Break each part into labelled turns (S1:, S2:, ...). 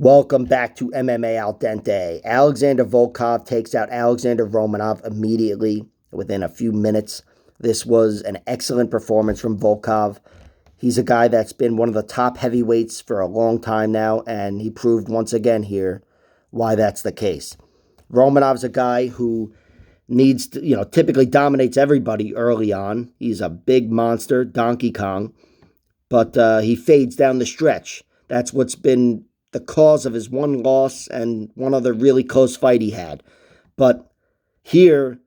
S1: Welcome back to MMA Al Dente. Alexander Volkov takes out Alexander Romanov immediately within a few minutes. This was an excellent performance from Volkov. He's a guy that's been one of the top heavyweights for a long time now, and he proved once again here why that's the case. Romanov's a guy who needs to, typically dominates everybody early on. He's a big monster, Donkey Kong, but he fades down the stretch. That's what's been the cause of his one loss and one other really close fight he had. But here,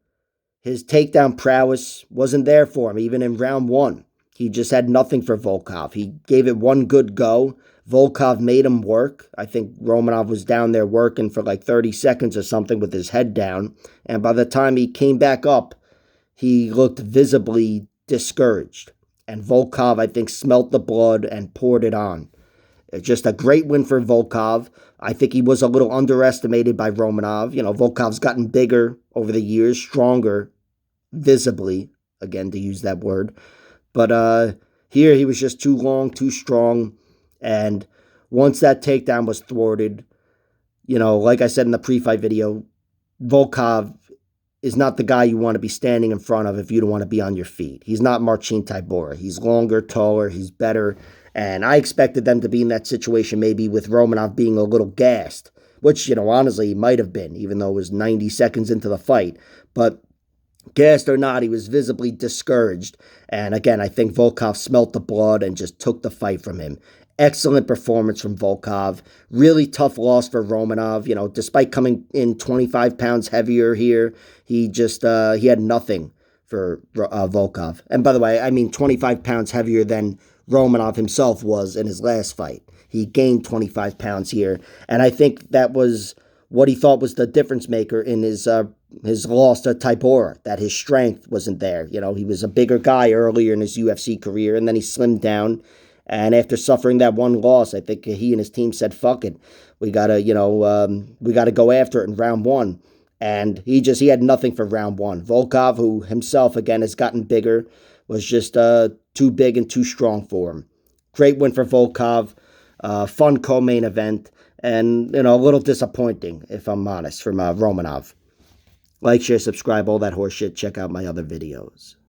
S1: his takedown prowess wasn't there for him, even in round one. He just had nothing for Volkov. He gave it one good go. Volkov made him work. I think Romanov was down there working for like 30 seconds or something with his head down. And by the time he came back up, he looked visibly discouraged. And Volkov, I think, smelt the blood and poured it on. It's just a great win for Volkov. I think he was a little underestimated by Romanov. Volkov's gotten bigger over the years, stronger, visibly, again, to use that word. But here he was just too long, too strong. And once that takedown was thwarted, like I said in the pre-fight video, Volkov is not the guy you want to be standing in front of if you don't want to be on your feet. He's not Marcin Tybura. He's longer, taller, he's better. And I expected them to be in that situation maybe with Romanov being a little gassed, which, honestly, he might have been, even though it was 90 seconds into the fight. But gassed or not, he was visibly discouraged. And again, I think Volkov smelt the blood and just took the fight from him. Excellent performance from Volkov. Really tough loss for Romanov. Despite coming in 25 pounds heavier here, he had nothing for Volkov. And by the way, I mean 25 pounds heavier than Romanov himself was in his last fight. He gained 25 pounds here, and I think that was what he thought was the difference maker in his loss to Tybura, that his strength wasn't there. He was a bigger guy earlier in his UFC career, and then he slimmed down, and after suffering that one loss, I think he and his team said, fuck it, we gotta go after it in round one. And he had nothing for round one. Volkov, who himself, again, has gotten bigger, was just too big and too strong for him. Great win for Volkov. Fun co-main event. And, a little disappointing, if I'm honest, from Romanov. Like, share, subscribe, all that horse shit. Check out my other videos.